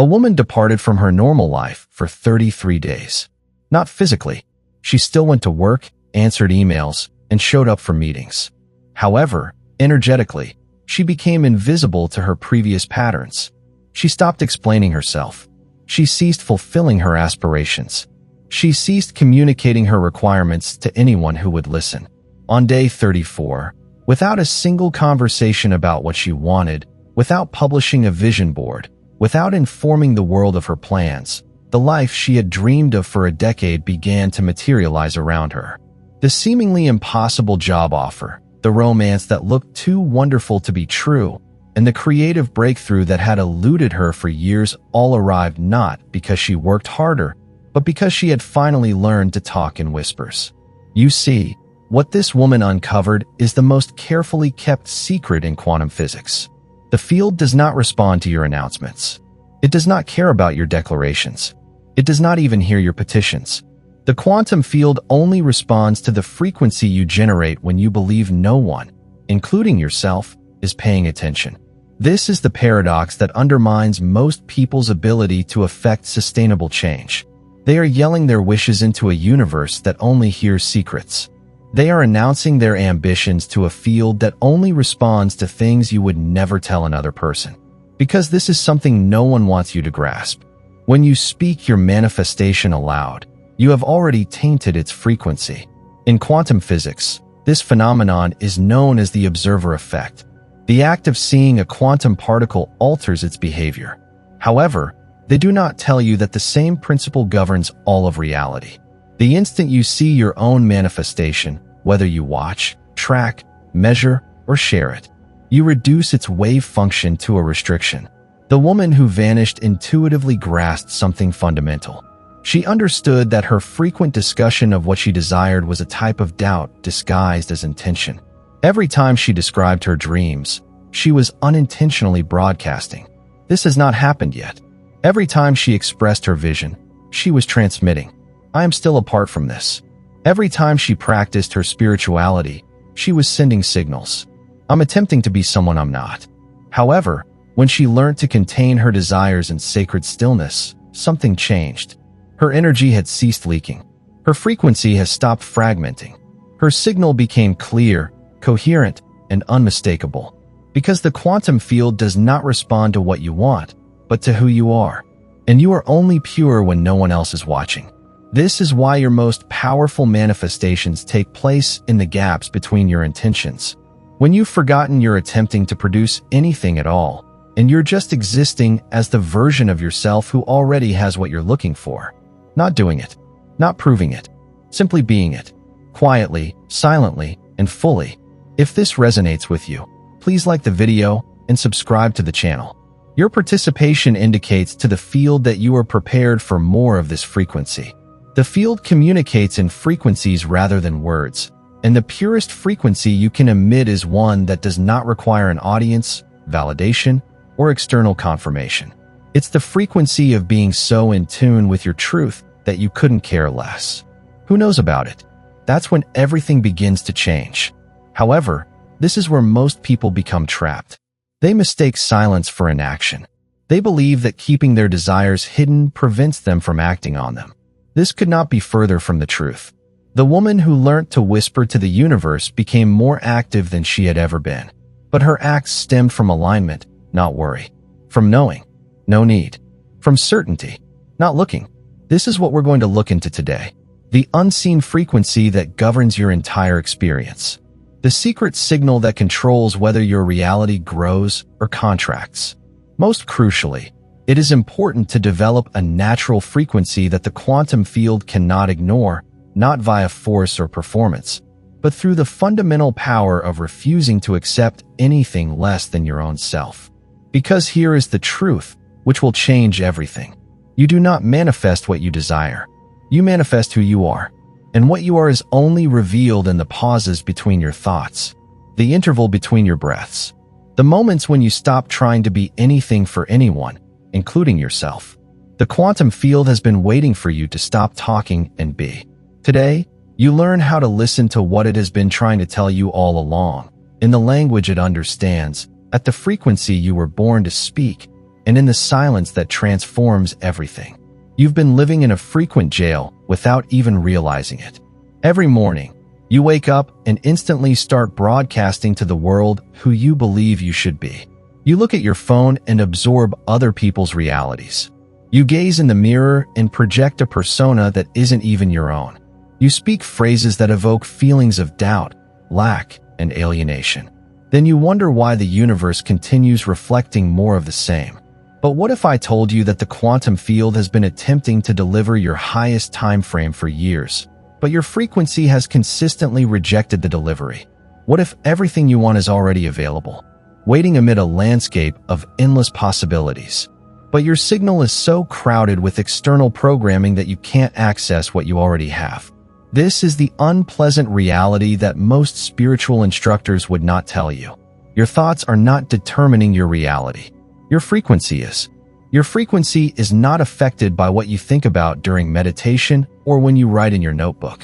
A woman departed from her normal life for 33 days. Not physically. She still went to work, answered emails, and showed up for meetings. However, energetically, she became invisible to her previous patterns. She stopped explaining herself. She ceased fulfilling her aspirations. She ceased communicating her requirements to anyone who would listen. On day 34, without a single conversation about what she wanted, without publishing a vision board, without informing the world of her plans, the life she had dreamed of for a decade began to materialize around her. The seemingly impossible job offer, the romance that looked too wonderful to be true, and the creative breakthrough that had eluded her for years all arrived not because she worked harder, but because she had finally learned to talk in whispers. You see, what this woman uncovered is the most carefully kept secret in quantum physics. The field does not respond to your announcements. It does not care about your declarations. It does not even hear your petitions. The quantum field only responds to the frequency you generate when you believe no one, including yourself, is paying attention. This is the paradox that undermines most people's ability to affect sustainable change. They are yelling their wishes into a universe that only hears secrets. They are announcing their ambitions to a field that only responds to things you would never tell another person. Because this is something no one wants you to grasp. When you speak your manifestation aloud, you have already tainted its frequency. In quantum physics, this phenomenon is known as the observer effect. The act of seeing a quantum particle alters its behavior. However, they do not tell you that the same principle governs all of reality. The instant you see your own manifestation, whether you watch, track, measure, or share it, you reduce its wave function to a restriction. The woman who vanished intuitively grasped something fundamental. She understood that her frequent discussion of what she desired was a type of doubt disguised as intention. Every time she described her dreams, she was unintentionally broadcasting. This has not happened yet. Every time she expressed her vision, she was transmitting. I am still apart from this. Every time she practiced her spirituality, she was sending signals. I'm attempting to be someone I'm not. However, when she learned to contain her desires in sacred stillness, something changed. Her energy had ceased leaking. Her frequency has stopped fragmenting. Her signal became clear, coherent, and unmistakable. Because the quantum field does not respond to what you want, but to who you are. And you are only pure when no one else is watching. This is why your most powerful manifestations take place in the gaps between your intentions. When you've forgotten you're attempting to produce anything at all, and you're just existing as the version of yourself who already has what you're looking for. Not doing it, not proving it, simply being it, quietly, silently, and fully. If this resonates with you, please like the video and subscribe to the channel. Your participation indicates to the field that you are prepared for more of this frequency. The field communicates in frequencies rather than words, and the purest frequency you can emit is one that does not require an audience, validation, or external confirmation. It's the frequency of being so in tune with your truth that you couldn't care less. Who knows about it? That's when everything begins to change. However, this is where most people become trapped. They mistake silence for inaction. They believe that keeping their desires hidden prevents them from acting on them. This could not be further from the truth. The woman who learnt to whisper to the universe became more active than she had ever been. But her acts stemmed from alignment, not worry. From knowing, no need. From certainty, not looking. This is what we're going to look into today. The unseen frequency that governs your entire experience. The secret signal that controls whether your reality grows or contracts. Most crucially, it is important to develop a natural frequency that the quantum field cannot ignore, not via force or performance, but through the fundamental power of refusing to accept anything less than your own self. Because here is the truth, which will change everything. You do not manifest what you desire. You manifest who you are. And what you are is only revealed in the pauses between your thoughts, the interval between your breaths, the moments when you stop trying to be anything for anyone, including yourself. The quantum field has been waiting for you to stop talking and be. Today, you learn how to listen to what it has been trying to tell you all along, in the language it understands, at the frequency you were born to speak, and in the silence that transforms everything. You've been living in a frequent jail without even realizing it. Every morning, you wake up and instantly start broadcasting to the world who you believe you should be. You look at your phone and absorb other people's realities. You gaze in the mirror and project a persona that isn't even your own. You speak phrases that evoke feelings of doubt, lack, and alienation. Then you wonder why the universe continues reflecting more of the same. But what if I told you that the quantum field has been attempting to deliver your highest time frame for years, but your frequency has consistently rejected the delivery? What if everything you want is already available, waiting amid a landscape of endless possibilities? But your signal is so crowded with external programming that you can't access what you already have. This is the unpleasant reality that most spiritual instructors would not tell you. Your thoughts are not determining your reality. Your frequency is. Your frequency is not affected by what you think about during meditation or when you write in your notebook.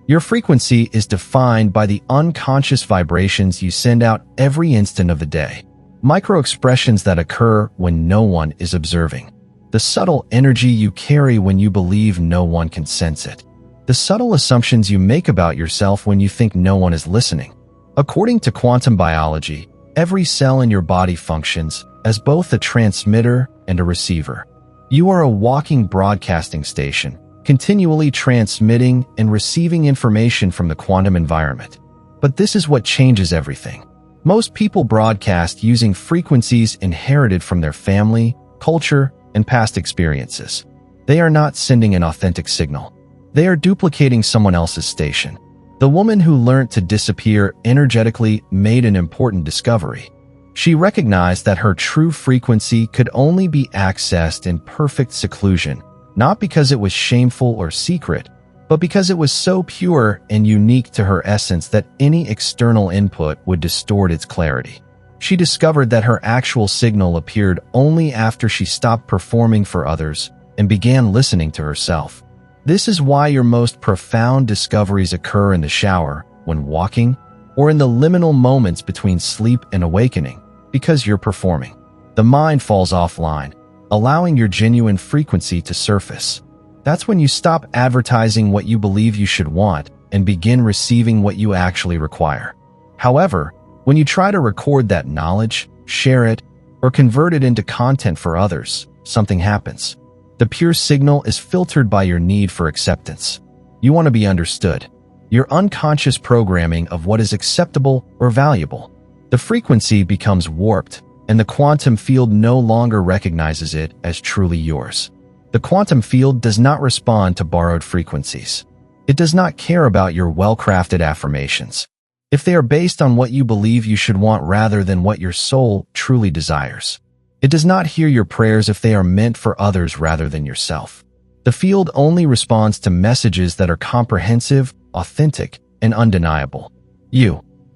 Your frequency is defined by the unconscious vibrations you send out every instant of the day. Micro-expressions that occur when no one is observing. The subtle energy you carry when you believe no one can sense it. The subtle assumptions you make about yourself when you think no one is listening. According to quantum biology, every cell in your body functions as both a transmitter and a receiver. You are a walking broadcasting station, continually transmitting and receiving information from the quantum environment. But this is what changes everything. Most people broadcast using frequencies inherited from their family, culture, and past experiences. They are not sending an authentic signal. They are duplicating someone else's station. The woman who learned to disappear energetically made an important discovery. She recognized that her true frequency could only be accessed in perfect seclusion, not because it was shameful or secret, but because it was so pure and unique to her essence that any external input would distort its clarity. She discovered that her actual signal appeared only after she stopped performing for others and began listening to herself. This is why your most profound discoveries occur in the shower, when walking, or in the liminal moments between sleep and awakening, because you're performing. The mind falls offline, allowing your genuine frequency to surface. That's when you stop advertising what you believe you should want and begin receiving what you actually require. However, when you try to record that knowledge, share it, or convert it into content for others, something happens. The pure signal is filtered by your need for acceptance. You want to be understood. Your unconscious programming of what is acceptable or valuable. The frequency becomes warped, and the quantum field no longer recognizes it as truly yours. The quantum field does not respond to borrowed frequencies. It does not care about your well-crafted affirmations, if they are based on what you believe you should want rather than what your soul truly desires. It does not hear your prayers if they are meant for others rather than yourself. The field only responds to messages that are comprehensive, authentic, and undeniable.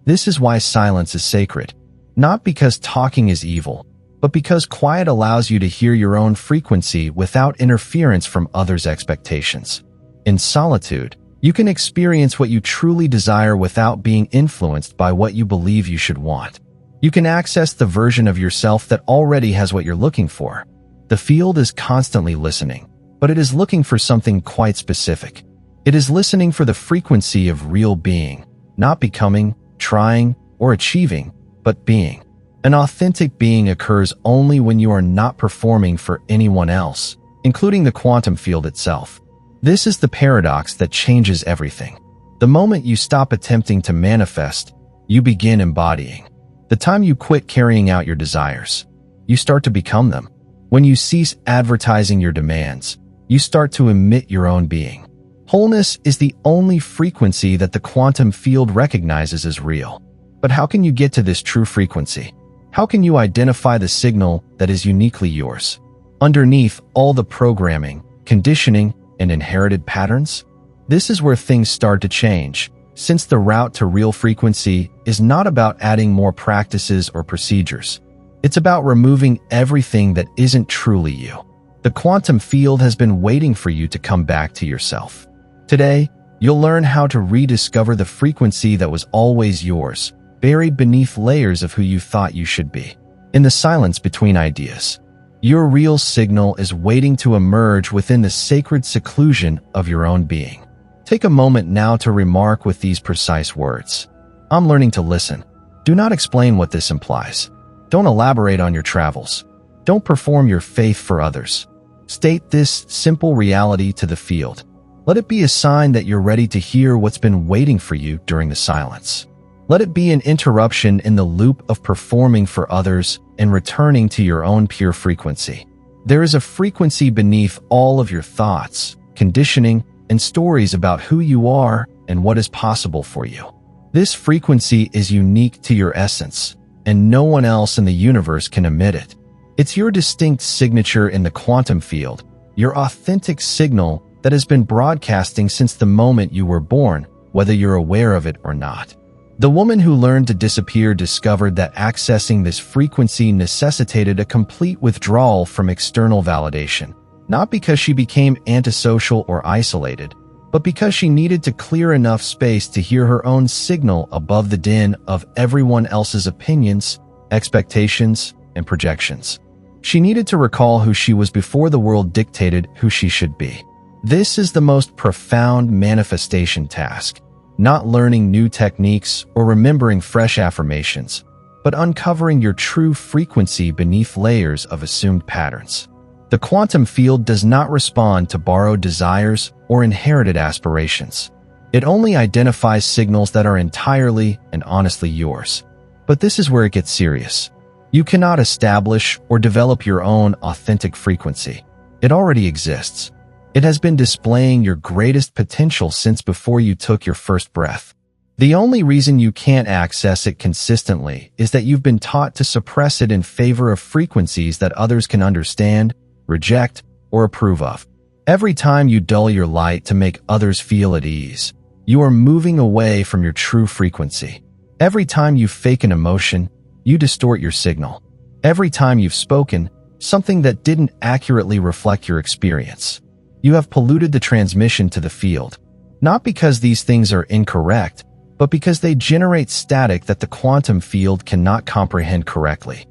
This is why silence is sacred. Not because talking is evil, but because quiet allows you to hear your own frequency without interference from others' expectations. In solitude, you can experience what you truly desire without being influenced by what you believe you should want. You can access the version of yourself that already has what you're looking for. The field is constantly listening, but it is looking for something quite specific. It is listening for the frequency of real being, not becoming, trying, or achieving, but being. An authentic being occurs only when you are not performing for anyone else, including the quantum field itself. This is the paradox that changes everything. The moment you stop attempting to manifest, you begin embodying. The time you quit carrying out your desires, you start to become them. When you cease advertising your demands, you start to emit your own being. Wholeness is the only frequency that the quantum field recognizes as real. But how can you get to this true frequency? How can you identify the signal that is uniquely yours? Underneath all the programming, conditioning, and inherited patterns? This is where things start to change, since the route to real frequency is not about adding more practices or procedures. It's about removing everything that isn't truly you. The quantum field has been waiting for you to come back to yourself. Today, you'll learn how to rediscover the frequency that was always yours, buried beneath layers of who you thought you should be. In the silence between ideas, Your real signal is waiting to emerge within the sacred seclusion of your own being. Take a moment now to remark with these precise words. I'm learning to listen. Do not explain what this implies. Don't elaborate on your travels. Don't perform your faith for others. State this simple reality to the field. Let it be a sign that you're ready to hear what's been waiting for you during the silence. Let it be an interruption in the loop of performing for others and returning to your own pure frequency. There is a frequency beneath all of your thoughts, conditioning, and stories about who you are and what is possible for you. This frequency is unique to your essence, and no one else in the universe can emit it. It's your distinct signature in the quantum field, your authentic signal that has been broadcasting since the moment you were born, whether you're aware of it or not. The woman who learned to disappear discovered that accessing this frequency necessitated a complete withdrawal from external validation, not because she became antisocial or isolated, but because she needed to clear enough space to hear her own signal above the din of everyone else's opinions, expectations, and projections. She needed to recall who she was before the world dictated who she should be. This is the most profound manifestation task. Not learning new techniques or remembering fresh affirmations, but uncovering your true frequency beneath layers of assumed patterns. The quantum field does not respond to borrowed desires or inherited aspirations. It only identifies signals that are entirely and honestly yours. But this is where it gets serious. You cannot establish or develop your own authentic frequency. It already exists. It has been displaying your greatest potential since before you took your first breath. The only reason you can't access it consistently is that you've been taught to suppress it in favor of frequencies that others can understand, reject, or approve of. Every time you dull your light to make others feel at ease, you are moving away from your true frequency. Every time you fake an emotion, you distort your signal. Every time you've spoken something that didn't accurately reflect your experience, you have polluted the transmission to the field. Not because these things are incorrect, but because they generate static that the quantum field cannot comprehend correctly.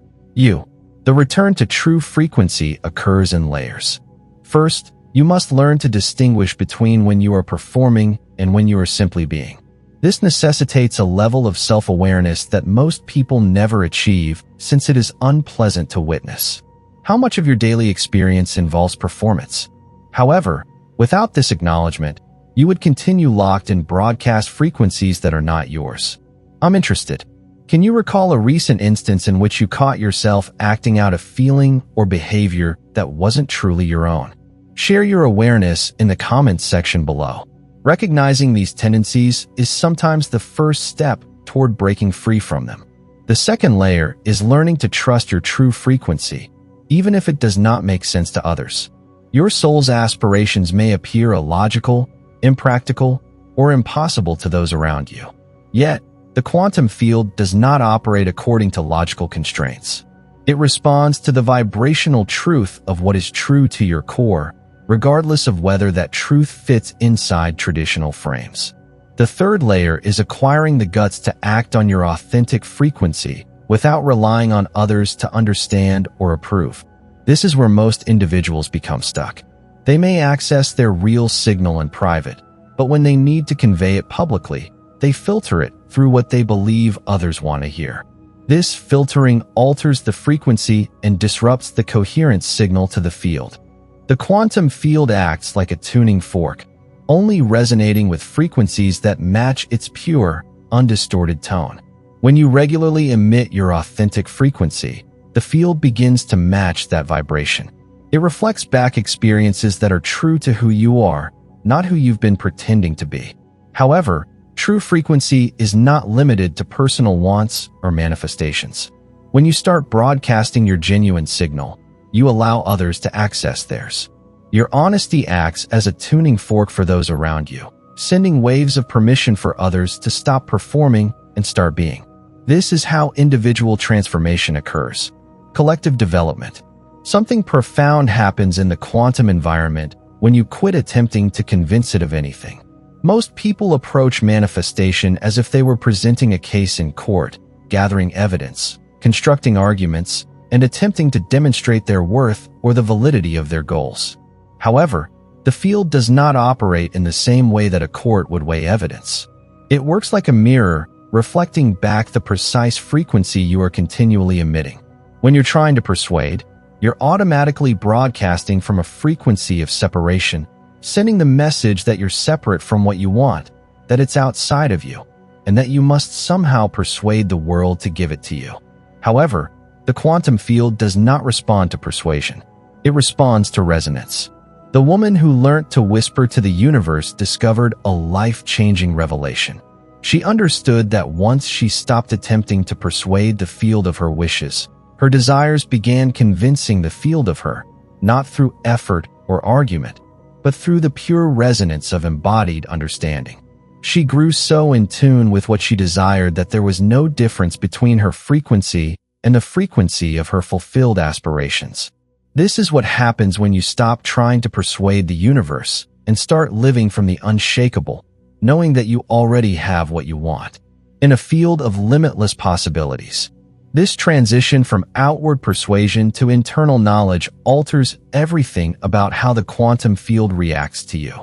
The return to true frequency occurs in layers. First, you must learn to distinguish between when you are performing and when you are simply being. This necessitates a level of self-awareness that most people never achieve since it is unpleasant to witness. How much of your daily experience involves performance? However, without this acknowledgement, you would continue locked in broadcast frequencies that are not yours. I'm interested. Can you recall a recent instance in which you caught yourself acting out a feeling or behavior that wasn't truly your own? Share your awareness in the comments section below. Recognizing these tendencies is sometimes the first step toward breaking free from them. The second layer is learning to trust your true frequency, even if it does not make sense to others. Your soul's aspirations may appear illogical, impractical, or impossible to those around you. Yet, the quantum field does not operate according to logical constraints. It responds to the vibrational truth of what is true to your core, regardless of whether that truth fits inside traditional frames. The third layer is acquiring the guts to act on your authentic frequency without relying on others to understand or approve. This is where most individuals become stuck. They may access their real signal in private, but when they need to convey it publicly, they filter it through what they believe others want to hear. This filtering alters the frequency and disrupts the coherent signal to the field. The quantum field acts like a tuning fork, only resonating with frequencies that match its pure, undistorted tone. When you regularly emit your authentic frequency, the field begins to match that vibration. It reflects back experiences that are true to who you are, not who you've been pretending to be. However, true frequency is not limited to personal wants or manifestations. When you start broadcasting your genuine signal, you allow others to access theirs. Your honesty acts as a tuning fork for those around you, sending waves of permission for others to stop performing and start being. This is how individual transformation occurs. Collective development. Something profound happens in the quantum environment when you quit attempting to convince it of anything. Most people approach manifestation as if they were presenting a case in court, gathering evidence, constructing arguments, and attempting to demonstrate their worth or the validity of their goals. However, the field does not operate in the same way that a court would weigh evidence. It works like a mirror, reflecting back the precise frequency you are continually emitting. When you're trying to persuade, you're automatically broadcasting from a frequency of separation, sending the message that you're separate from what you want, that it's outside of you, and that you must somehow persuade the world to give it to you. However, the quantum field does not respond to persuasion. It responds to resonance. The woman who learnt to whisper to the universe discovered a life-changing revelation. She understood that once she stopped attempting to persuade the field of her wishes, her desires began convincing the field of her, not through effort or argument, but through the pure resonance of embodied understanding. She grew so in tune with what she desired that there was no difference between her frequency and the frequency of her fulfilled aspirations. This is what happens when you stop trying to persuade the universe and start living from the unshakable, knowing that you already have what you want. In a field of limitless possibilities, this transition from outward persuasion to internal knowledge alters everything about how the quantum field reacts to you.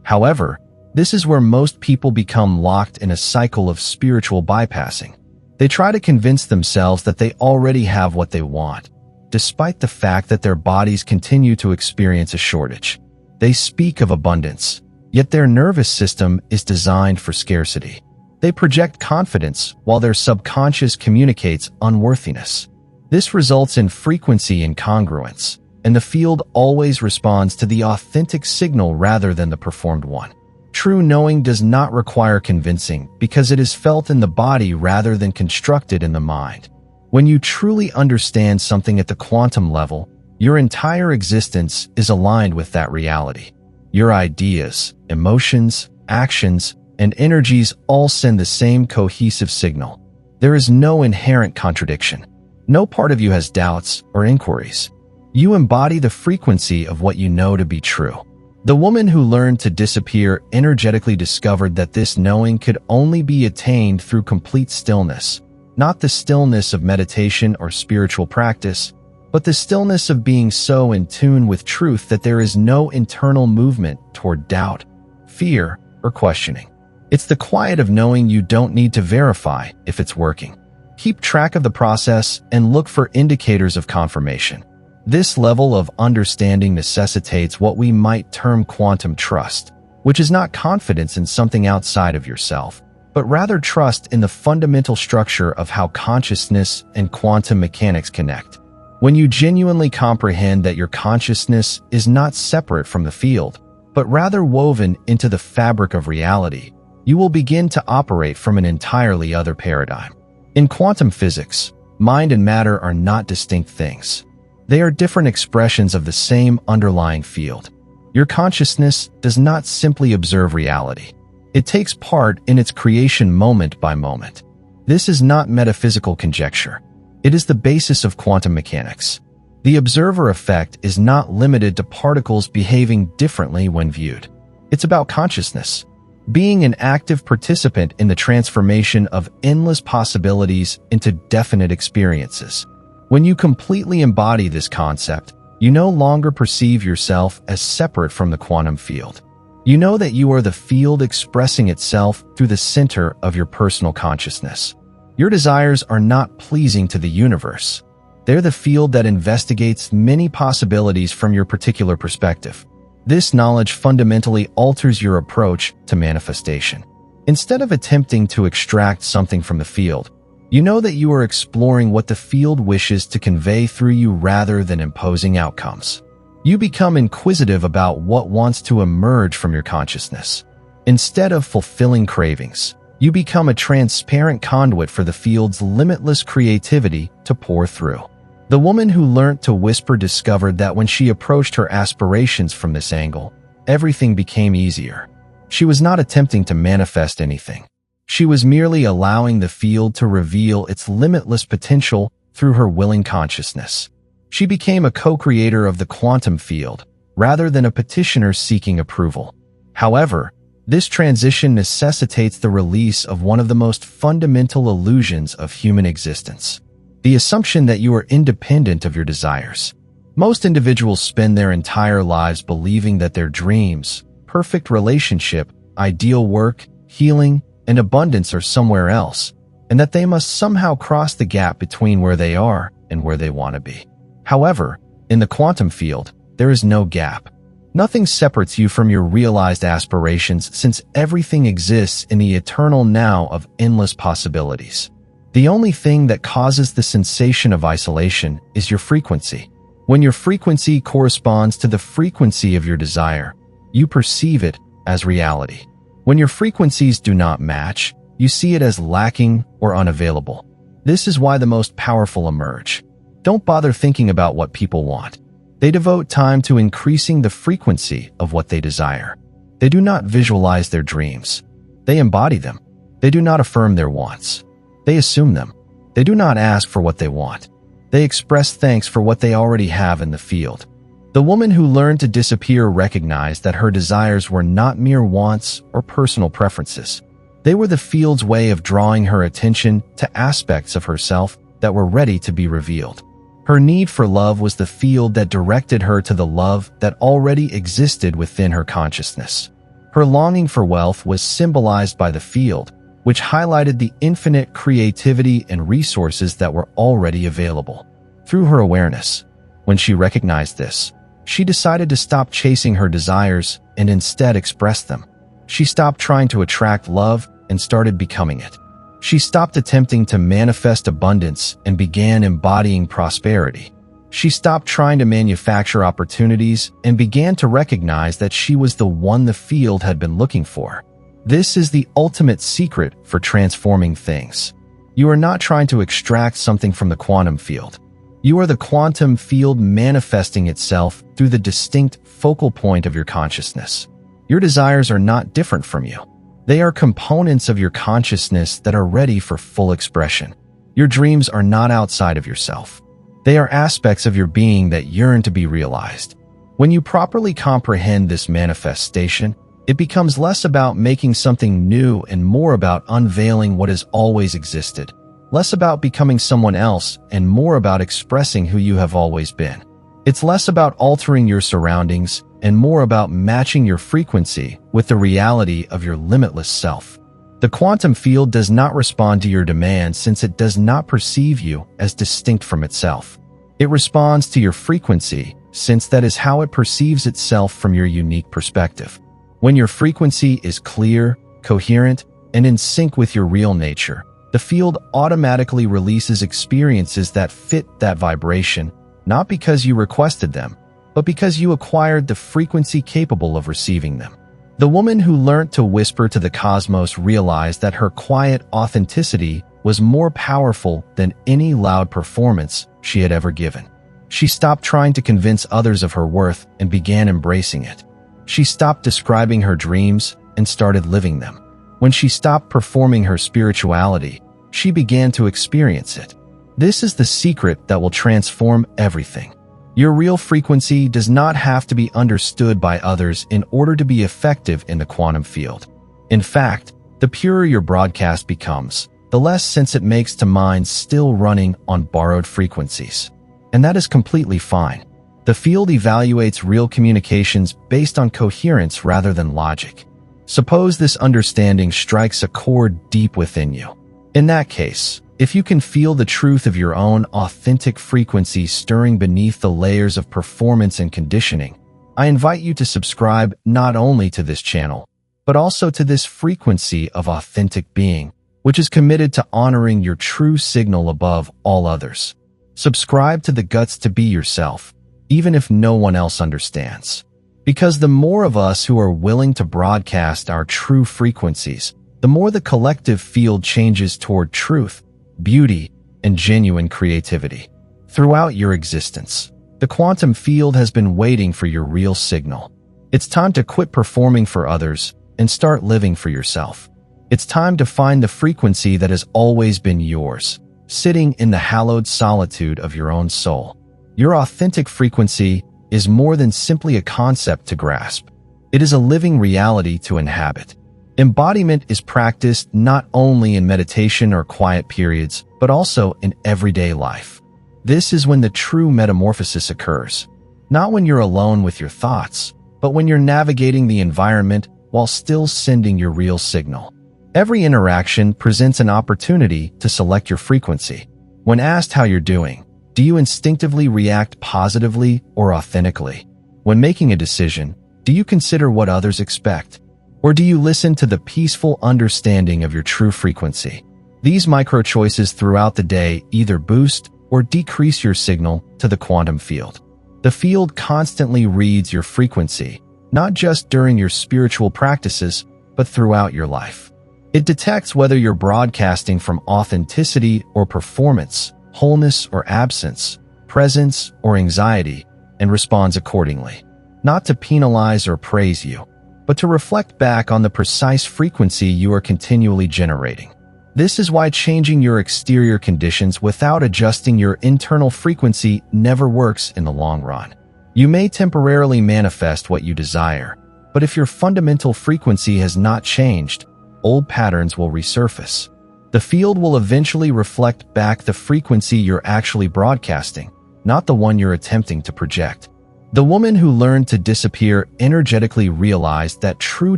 However, this is where most people become locked in a cycle of spiritual bypassing. They try to convince themselves that they already have what they want, despite the fact that their bodies continue to experience a shortage. They speak of abundance, yet their nervous system is designed for scarcity. They project confidence while their subconscious communicates unworthiness. This results in frequency incongruence, and the field always responds to the authentic signal rather than the performed one. True knowing does not require convincing because it is felt in the body rather than constructed in the mind. When you truly understand something at the quantum level, your entire existence is aligned with that reality. Your ideas, emotions, actions, and energies all send the same cohesive signal. There is no inherent contradiction. No part of you has doubts or inquiries. You embody the frequency of what you know to be true. The woman who learned to disappear energetically discovered that this knowing could only be attained through complete stillness, not the stillness of meditation or spiritual practice, but the stillness of being so in tune with truth that there is no internal movement toward doubt, fear, or questioning. It's the quiet of knowing you don't need to verify if it's working. Keep track of the process and look for indicators of confirmation. This level of understanding necessitates what we might term quantum trust, which is not confidence in something outside of yourself, but rather trust in the fundamental structure of how consciousness and quantum mechanics connect. When you genuinely comprehend that your consciousness is not separate from the field, but rather woven into the fabric of reality, you will begin to operate from an entirely other paradigm. In quantum physics, mind and matter are not distinct things. They are different expressions of the same underlying field. Your consciousness does not simply observe reality. It takes part in its creation moment by moment. This is not metaphysical conjecture. It is the basis of quantum mechanics. The observer effect is not limited to particles behaving differently when viewed. It's about consciousness, being an active participant in the transformation of endless possibilities into definite experiences. When you completely embody this concept, you no longer perceive yourself as separate from the quantum field. You know that you are the field expressing itself through the center of your personal consciousness. Your desires are not pleasing to the universe. They're the field that investigates many possibilities from your particular perspective. This knowledge fundamentally alters your approach to manifestation. Instead of attempting to extract something from the field, you know that you are exploring what the field wishes to convey through you rather than imposing outcomes. You become inquisitive about what wants to emerge from your consciousness. Instead of fulfilling cravings, you become a transparent conduit for the field's limitless creativity to pour through. The woman who learnt to whisper discovered that when she approached her aspirations from this angle, everything became easier. She was not attempting to manifest anything. She was merely allowing the field to reveal its limitless potential through her willing consciousness. She became a co-creator of the quantum field, rather than a petitioner seeking approval. However, this transition necessitates the release of one of the most fundamental illusions of human existence: the assumption that you are independent of your desires. Most individuals spend their entire lives believing that their dreams, perfect relationship, ideal work, healing, and abundance are somewhere else, and that they must somehow cross the gap between where they are and where they want to be. However, in the quantum field, there is no gap. Nothing separates you from your realized aspirations, since everything exists in the eternal now of endless possibilities. The only thing that causes the sensation of isolation is your frequency. When your frequency corresponds to the frequency of your desire, you perceive it as reality. When your frequencies do not match, you see it as lacking or unavailable. This is why the most powerful emerge. Don't bother thinking about what people want. They devote time to increasing the frequency of what they desire. They do not visualize their dreams. They embody them. They do not affirm their wants. They assume them. They do not ask for what they want. They express thanks for what they already have in the field. The woman who learned to disappear recognized that her desires were not mere wants or personal preferences. They were the field's way of drawing her attention to aspects of herself that were ready to be revealed. Her need for love was the field that directed her to the love that already existed within her consciousness. Her longing for wealth was symbolized by the field, which highlighted the infinite creativity and resources that were already available. Through her awareness, when she recognized this, she decided to stop chasing her desires and instead express them. She stopped trying to attract love and started becoming it. She stopped attempting to manifest abundance and began embodying prosperity. She stopped trying to manufacture opportunities and began to recognize that she was the one the field had been looking for. This is the ultimate secret for transforming things. You are not trying to extract something from the quantum field. You are the quantum field manifesting itself through the distinct focal point of your consciousness. Your desires are not different from you. They are components of your consciousness that are ready for full expression. Your dreams are not outside of yourself. They are aspects of your being that yearn to be realized. When you properly comprehend this manifestation, it becomes less about making something new and more about unveiling what has always existed. Less about becoming someone else and more about expressing who you have always been. It's less about altering your surroundings and more about matching your frequency with the reality of your limitless self. The quantum field does not respond to your demands since it does not perceive you as distinct from itself. It responds to your frequency since that is how it perceives itself from your unique perspective. When your frequency is clear, coherent, and in sync with your real nature, the field automatically releases experiences that fit that vibration, not because you requested them, but because you acquired the frequency capable of receiving them. The woman who learned to whisper to the cosmos realized that her quiet authenticity was more powerful than any loud performance she had ever given. She stopped trying to convince others of her worth and began embracing it. She stopped describing her dreams and started living them. When she stopped performing her spirituality, she began to experience it. This is the secret that will transform everything. Your real frequency does not have to be understood by others in order to be effective in the quantum field. In fact, the purer your broadcast becomes, the less sense it makes to minds still running on borrowed frequencies. And that is completely fine. The field evaluates real communications based on coherence rather than logic. Suppose this understanding strikes a chord deep within you. In that case, if you can feel the truth of your own authentic frequency stirring beneath the layers of performance and conditioning, I invite you to subscribe not only to this channel, but also to this frequency of authentic being, which is committed to honoring your true signal above all others. Subscribe to the guts to be yourself, even if no one else understands. Because the more of us who are willing to broadcast our true frequencies, the more the collective field changes toward truth, beauty, and genuine creativity. Throughout your existence, the quantum field has been waiting for your real signal. It's time to quit performing for others and start living for yourself. It's time to find the frequency that has always been yours, sitting in the hallowed solitude of your own soul. Your authentic frequency is more than simply a concept to grasp. It is a living reality to inhabit. Embodiment is practiced not only in meditation or quiet periods, but also in everyday life. This is when the true metamorphosis occurs. Not when you're alone with your thoughts, but when you're navigating the environment while still sending your real signal. Every interaction presents an opportunity to select your frequency. When asked how you're doing, do you instinctively react positively or authentically? When making a decision, do you consider what others expect? Or do you listen to the peaceful understanding of your true frequency? These micro-choices throughout the day either boost or decrease your signal to the quantum field. The field constantly reads your frequency, not just during your spiritual practices, but throughout your life. It detects whether you're broadcasting from authenticity or performance, wholeness or absence, presence or anxiety, and responds accordingly. Not to penalize or praise you, but to reflect back on the precise frequency you are continually generating. This is why changing your exterior conditions without adjusting your internal frequency never works in the long run. You may temporarily manifest what you desire, but if your fundamental frequency has not changed, old patterns will resurface. The field will eventually reflect back the frequency you're actually broadcasting, not the one you're attempting to project. The woman who learned to disappear energetically realized that true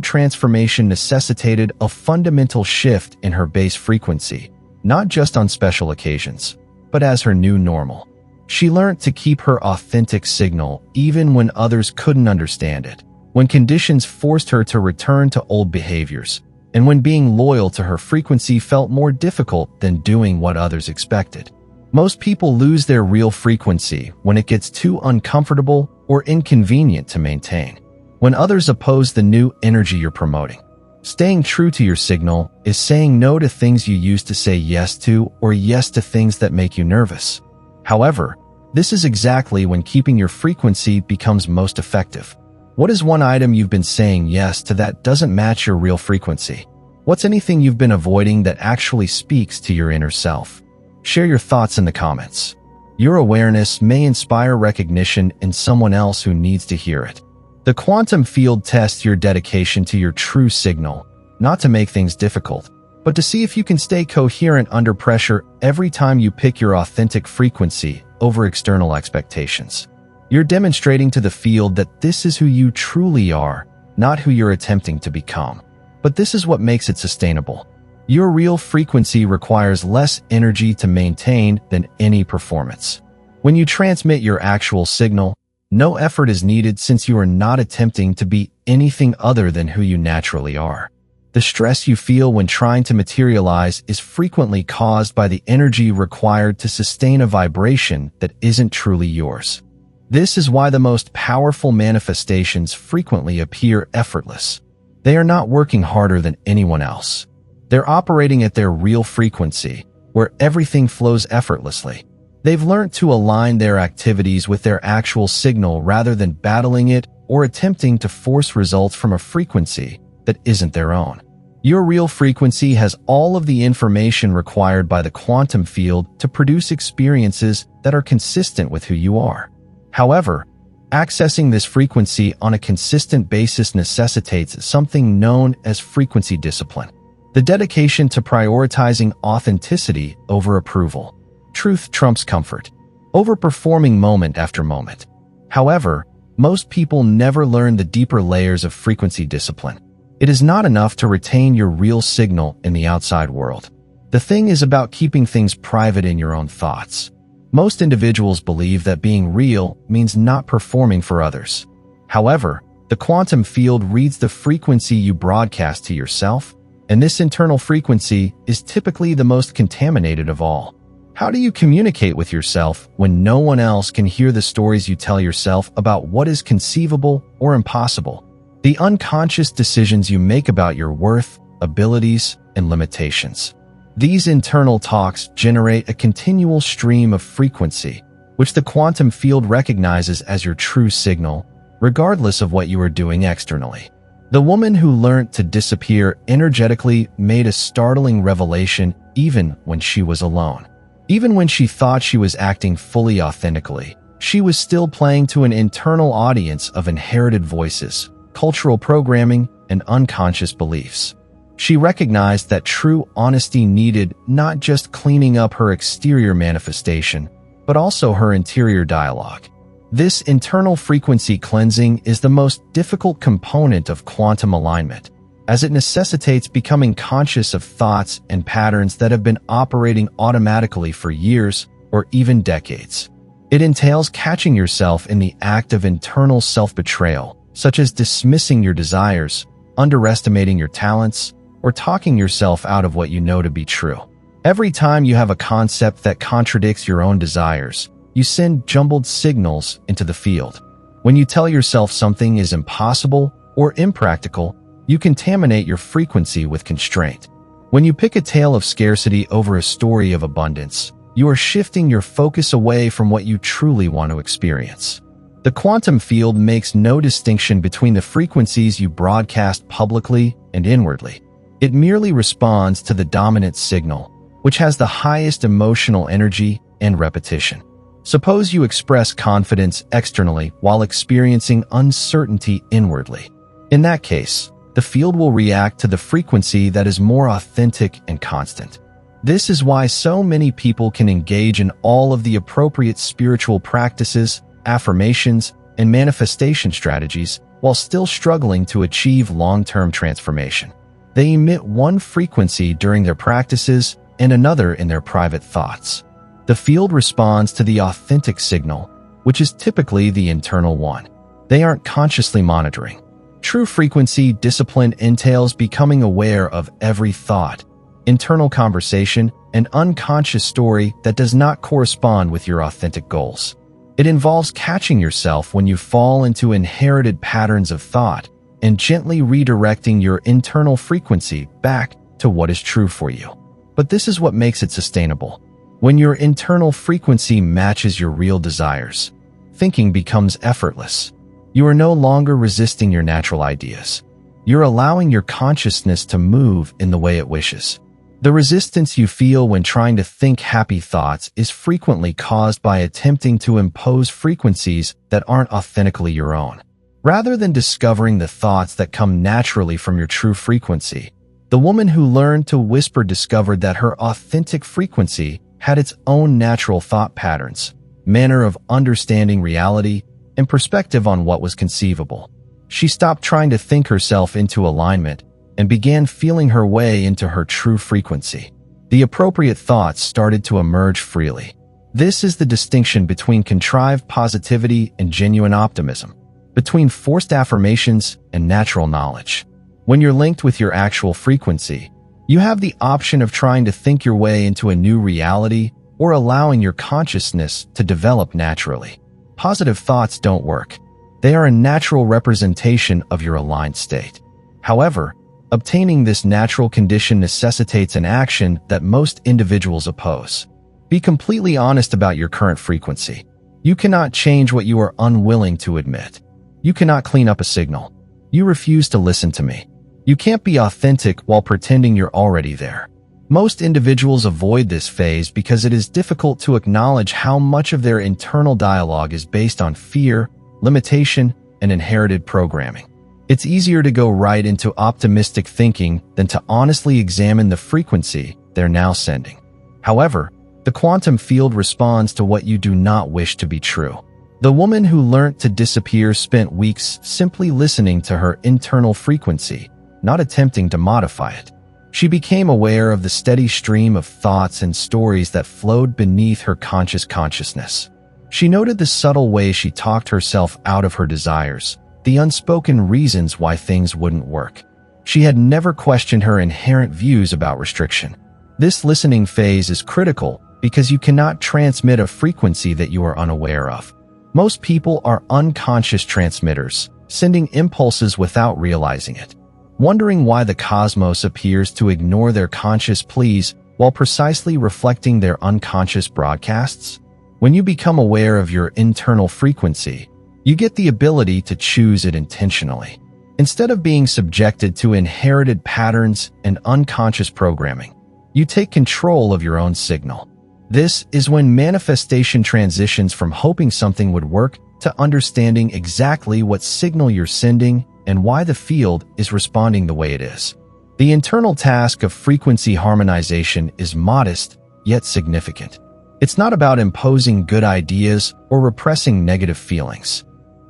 transformation necessitated a fundamental shift in her base frequency, not just on special occasions, but as her new normal. She learned to keep her authentic signal even when others couldn't understand it, when conditions forced her to return to old behaviors, and when being loyal to her frequency felt more difficult than doing what others expected. Most people lose their real frequency when it gets too uncomfortable or inconvenient to maintain, when others oppose the new energy you're promoting. Staying true to your signal is saying no to things you used to say yes to or yes to things that make you nervous. However, this is exactly when keeping your frequency becomes most effective. What is one item you've been saying yes to that doesn't match your real frequency? What's anything you've been avoiding that actually speaks to your inner self? Share your thoughts in the comments. Your awareness may inspire recognition in someone else who needs to hear it. The quantum field tests your dedication to your true signal, not to make things difficult, but to see if you can stay coherent under pressure every time you pick your authentic frequency over external expectations. You're demonstrating to the field that this is who you truly are, not who you're attempting to become. But this is what makes it sustainable. Your real frequency requires less energy to maintain than any performance. When you transmit your actual signal, no effort is needed since you are not attempting to be anything other than who you naturally are. The stress you feel when trying to materialize is frequently caused by the energy required to sustain a vibration that isn't truly yours. This is why the most powerful manifestations frequently appear effortless. They are not working harder than anyone else. They're operating at their real frequency, where everything flows effortlessly. They've learned to align their activities with their actual signal rather than battling it or attempting to force results from a frequency that isn't their own. Your real frequency has all of the information required by the quantum field to produce experiences that are consistent with who you are. However, accessing this frequency on a consistent basis necessitates something known as frequency discipline. The dedication to prioritizing authenticity over approval. Truth trumps comfort, overperforming moment after moment. However, most people never learn the deeper layers of frequency discipline. It is not enough to retain your real signal in the outside world. The thing is about keeping things private in your own thoughts. Most individuals believe that being real means not performing for others. However, the quantum field reads the frequency you broadcast to yourself, and this internal frequency is typically the most contaminated of all. How do you communicate with yourself when no one else can hear the stories you tell yourself about what is conceivable or impossible? The unconscious decisions you make about your worth, abilities, and limitations. These internal talks generate a continual stream of frequency, which the quantum field recognizes as your true signal, regardless of what you are doing externally. The woman who learned to disappear energetically made a startling revelation even when she was alone. Even when she thought she was acting fully authentically, she was still playing to an internal audience of inherited voices, cultural programming, and unconscious beliefs. She recognized that true honesty needed not just cleaning up her exterior manifestation, but also her interior dialogue. This internal frequency cleansing is the most difficult component of quantum alignment, as it necessitates becoming conscious of thoughts and patterns that have been operating automatically for years or even decades. It entails catching yourself in the act of internal self-betrayal, such as dismissing your desires, underestimating your talents, or talking yourself out of what you know to be true. Every time you have a concept that contradicts your own desires, you send jumbled signals into the field. When you tell yourself something is impossible or impractical, you contaminate your frequency with constraint. When you pick a tale of scarcity over a story of abundance, you are shifting your focus away from what you truly want to experience. The quantum field makes no distinction between the frequencies you broadcast publicly and inwardly. It merely responds to the dominant signal, which has the highest emotional energy and repetition. Suppose you express confidence externally while experiencing uncertainty inwardly. In that case, the field will react to the frequency that is more authentic and constant. This is why so many people can engage in all of the appropriate spiritual practices, affirmations, and manifestation strategies while still struggling to achieve long-term transformation. They emit one frequency during their practices and another in their private thoughts. The field responds to the authentic signal, which is typically the internal one. They aren't consciously monitoring. True frequency discipline entails becoming aware of every thought, internal conversation, and unconscious story that does not correspond with your authentic goals. It involves catching yourself when you fall into inherited patterns of thought and gently redirecting your internal frequency back to what is true for you. But this is what makes it sustainable. When your internal frequency matches your real desires, thinking becomes effortless. You are no longer resisting your natural ideas. You're allowing your consciousness to move in the way it wishes. The resistance you feel when trying to think happy thoughts is frequently caused by attempting to impose frequencies that aren't authentically your own. Rather than discovering the thoughts that come naturally from your true frequency, the woman who learned to whisper discovered that her authentic frequency had its own natural thought patterns, manner of understanding reality, and perspective on what was conceivable. She stopped trying to think herself into alignment and began feeling her way into her true frequency. The appropriate thoughts started to emerge freely. This is the distinction between contrived positivity and genuine optimism, between forced affirmations and natural knowledge. When you're linked with your actual frequency, you have the option of trying to think your way into a new reality or allowing your consciousness to develop naturally. Positive thoughts don't work. They are a natural representation of your aligned state. However, obtaining this natural condition necessitates an action that most individuals oppose. Be completely honest about your current frequency. You cannot change what you are unwilling to admit. You cannot clean up a signal. You refuse to listen to me. You can't be authentic while pretending you're already there. Most individuals avoid this phase because it is difficult to acknowledge how much of their internal dialogue is based on fear, limitation, and inherited programming. It's easier to go right into optimistic thinking than to honestly examine the frequency they're now sending. However, the quantum field responds to what you do not wish to be true. The woman who learned to disappear spent weeks simply listening to her internal frequency, not attempting to modify it. She became aware of the steady stream of thoughts and stories that flowed beneath her consciousness. She noted the subtle way she talked herself out of her desires, the unspoken reasons why things wouldn't work. She had never questioned her inherent views about restriction. This listening phase is critical because you cannot transmit a frequency that you are unaware of. Most people are unconscious transmitters, sending impulses without realizing it, wondering why the cosmos appears to ignore their conscious pleas while precisely reflecting their unconscious broadcasts. When you become aware of your internal frequency, you get the ability to choose it intentionally. Instead of being subjected to inherited patterns and unconscious programming, you take control of your own signal. This is when manifestation transitions from hoping something would work to understanding exactly what signal you're sending and why the field is responding the way it is. The internal task of frequency harmonization is modest, yet significant. It's not about imposing good ideas or repressing negative feelings.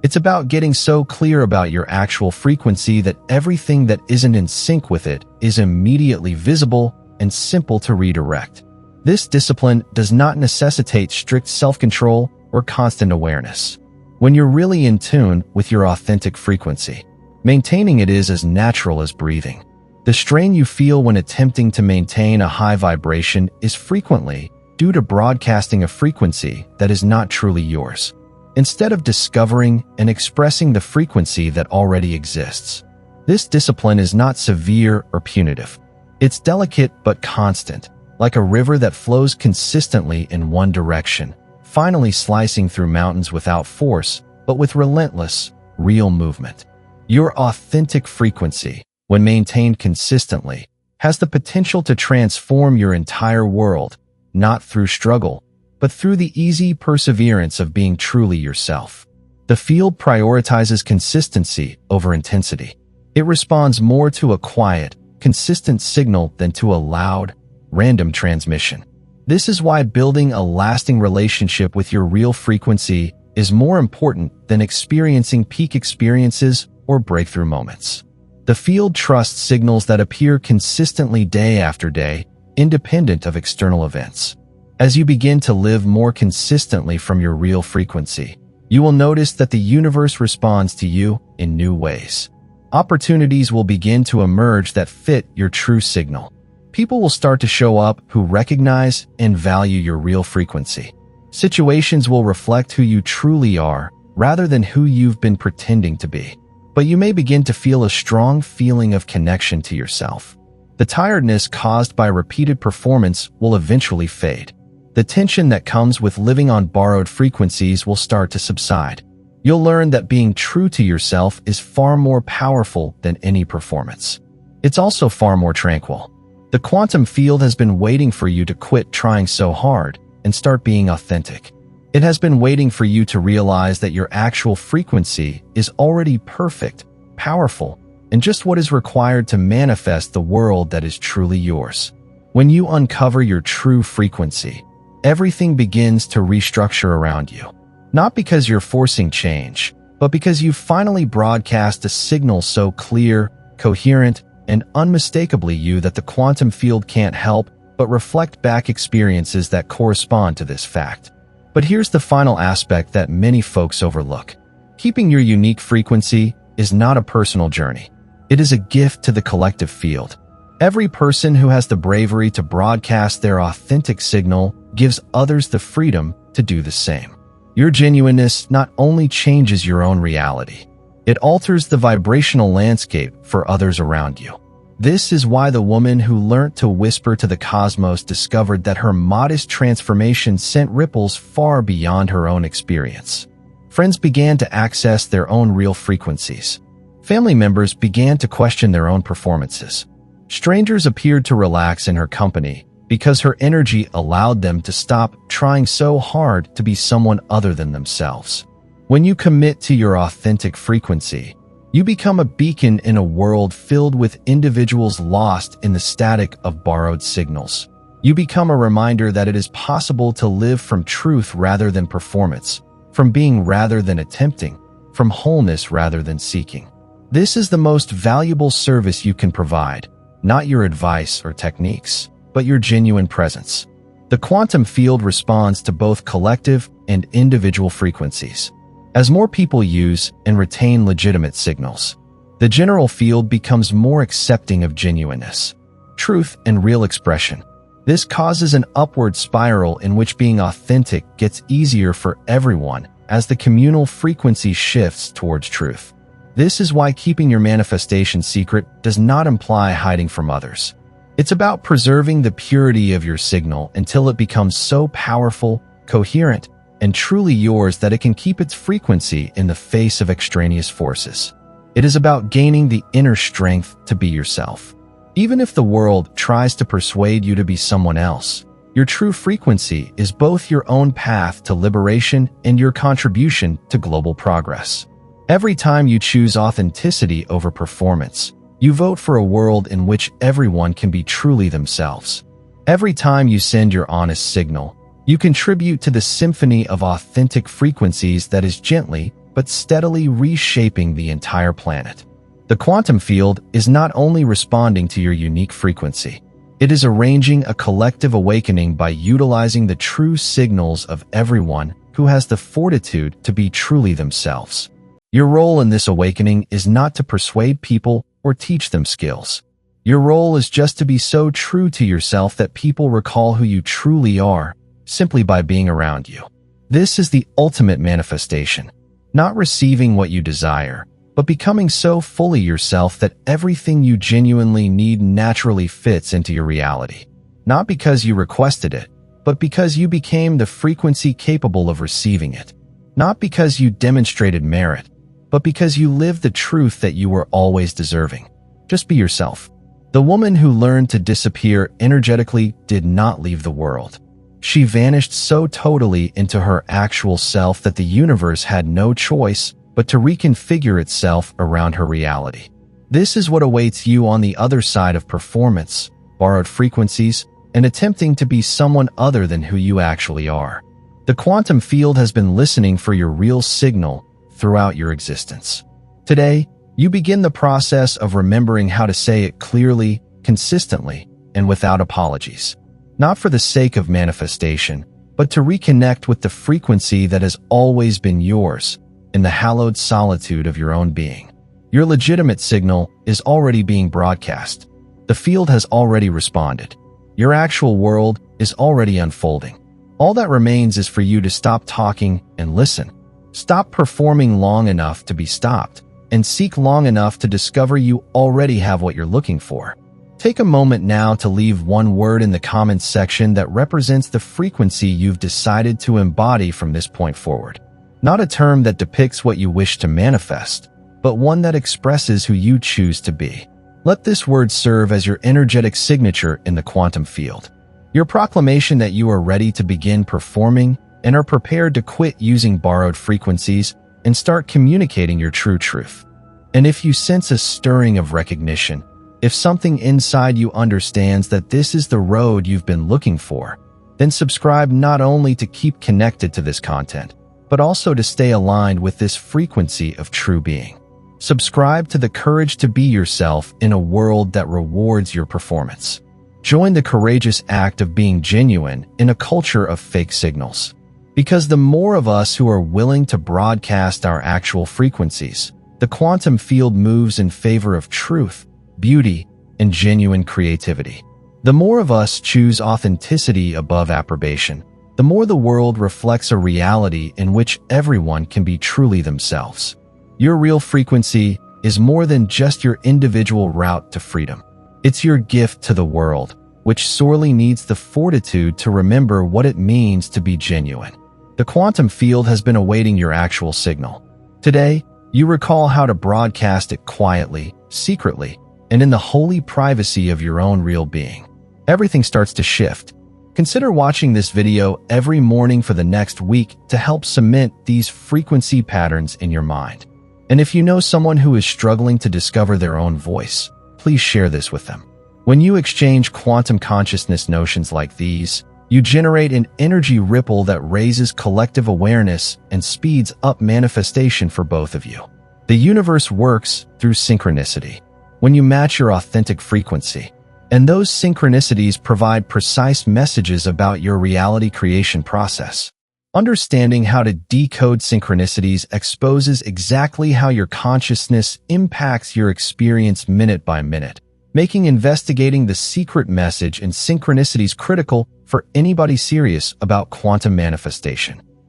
It's about getting so clear about your actual frequency that everything that isn't in sync with it is immediately visible and simple to redirect. This discipline does not necessitate strict self-control or constant awareness. When you're really in tune with your authentic frequency, maintaining it is as natural as breathing. The strain you feel when attempting to maintain a high vibration is frequently due to broadcasting a frequency that is not truly yours, instead of discovering and expressing the frequency that already exists. This discipline is not severe or punitive. It's delicate but constant, like a river that flows consistently in one direction, finally slicing through mountains without force, but with relentless, real movement. Your authentic frequency, when maintained consistently, has the potential to transform your entire world, not through struggle, but through the easy perseverance of being truly yourself. The field prioritizes consistency over intensity. It responds more to a quiet, consistent signal than to a loud, random transmission. This is why building a lasting relationship with your real frequency is more important than experiencing peak experiences or breakthrough moments. The field trusts signals that appear consistently day after day, independent of external events. As you begin to live more consistently from your real frequency, you will notice that the universe responds to you in new ways. Opportunities will begin to emerge that fit your true signal. People will start to show up who recognize and value your real frequency. Situations will reflect who you truly are rather than who you've been pretending to be. But you may begin to feel a strong feeling of connection to yourself. The tiredness caused by repeated performance will eventually fade. The tension that comes with living on borrowed frequencies will start to subside. You'll learn that being true to yourself is far more powerful than any performance. It's also far more tranquil. The quantum field has been waiting for you to quit trying so hard and start being authentic. It has been waiting for you to realize that your actual frequency is already perfect, powerful, and just what is required to manifest the world that is truly yours. When you uncover your true frequency, everything begins to restructure around you. Not because you're forcing change, but because you've finally broadcast a signal so clear, coherent, and unmistakably you that the quantum field can't help but reflect back experiences that correspond to this fact. But here's the final aspect that many folks overlook. Keeping your unique frequency is not a personal journey. It is a gift to the collective field. Every person who has the bravery to broadcast their authentic signal gives others the freedom to do the same. Your genuineness not only changes your own reality, it alters the vibrational landscape for others around you. This is why the woman who learnt to whisper to the cosmos discovered that her modest transformation sent ripples far beyond her own experience. Friends began to access their own real frequencies. Family members began to question their own performances. Strangers appeared to relax in her company because her energy allowed them to stop trying so hard to be someone other than themselves. When you commit to your authentic frequency, you become a beacon in a world filled with individuals lost in the static of borrowed signals. You become a reminder that it is possible to live from truth rather than performance, from being rather than attempting, from wholeness rather than seeking. This is the most valuable service you can provide, not your advice or techniques, but your genuine presence. The quantum field responds to both collective and individual frequencies. As more people use and retain legitimate signals, the general field becomes more accepting of genuineness, truth, and real expression. This causes an upward spiral in which being authentic gets easier for everyone as the communal frequency shifts towards truth. This is why keeping your manifestation secret does not imply hiding from others. It's about preserving the purity of your signal until it becomes so powerful, coherent, and truly yours that it can keep its frequency in the face of extraneous forces. It is about gaining the inner strength to be yourself. Even if the world tries to persuade you to be someone else, your true frequency is both your own path to liberation and your contribution to global progress. Every time you choose authenticity over performance, You vote for a world in which everyone can be truly themselves. Every time you send your honest signal, you contribute to the symphony of authentic frequencies that is gently but steadily reshaping the entire planet. The quantum field is not only responding to your unique frequency, it is arranging a collective awakening by utilizing the true signals of everyone who has the fortitude to be truly themselves. Your role in this awakening is not to persuade people or teach them skills. Your role is just to be so true to yourself that people recall who you truly are simply by being around you. This is the ultimate manifestation, not receiving what you desire, but becoming so fully yourself that everything you genuinely need naturally fits into your reality. Not because you requested it, but because you became the frequency capable of receiving it. Not because you demonstrated merit, but because you lived the truth that you were always deserving. Just be yourself. The woman who learned to disappear energetically did not leave the world. She vanished so totally into her actual self that the universe had no choice but to reconfigure itself around her reality. This is what awaits you on the other side of performance, borrowed frequencies, and attempting to be someone other than who you actually are. The quantum field has been listening for your real signal throughout your existence. Today, you begin the process of remembering how to say it clearly, consistently, and without apologies. Not for the sake of manifestation, but to reconnect with the frequency that has always been yours, in the hallowed solitude of your own being. Your legitimate signal is already being broadcast. The field has already responded. Your actual world is already unfolding. All that remains is for you to stop talking and listen. Stop performing long enough to be stopped, and seek long enough to discover you already have what you're looking for. Take a moment now to leave one word in the comments section that represents the frequency you've decided to embody from this point forward. Not a term that depicts what you wish to manifest, but one that expresses who you choose to be. Let this word serve as your energetic signature in the quantum field. Your proclamation that you are ready to begin performing and are prepared to quit using borrowed frequencies and start communicating your true truth. And if you sense a stirring of recognition, if something inside you understands that this is the road you've been looking for, then subscribe not only to keep connected to this content, but also to stay aligned with this frequency of true being. Subscribe to the courage to be yourself in a world that rewards your performance. Join the courageous act of being genuine in a culture of fake signals. Because the more of us who are willing to broadcast our actual frequencies, the quantum field moves in favor of truth, beauty, and genuine creativity. The more of us choose authenticity above approbation, the more the world reflects a reality in which everyone can be truly themselves. Your real frequency is more than just your individual route to freedom. It's your gift to the world, which sorely needs the fortitude to remember what it means to be genuine. The quantum field has been awaiting your actual signal. Today, you recall how to broadcast it quietly, secretly, and in the holy privacy of your own real being. Everything starts to shift. Consider watching this video every morning for the next week to help cement these frequency patterns in your mind. And if you know someone who is struggling to discover their own voice, please share this with them. When you exchange quantum consciousness notions like these, you generate an energy ripple that raises collective awareness and speeds up manifestation for both of you. The universe works through synchronicity. When you match your authentic frequency, and those synchronicities provide precise messages about your reality creation process. Understanding how to decode synchronicities exposes exactly how your consciousness impacts your experience minute by minute, making investigating the secret message in synchronicities critical for anybody serious about quantum manifestation.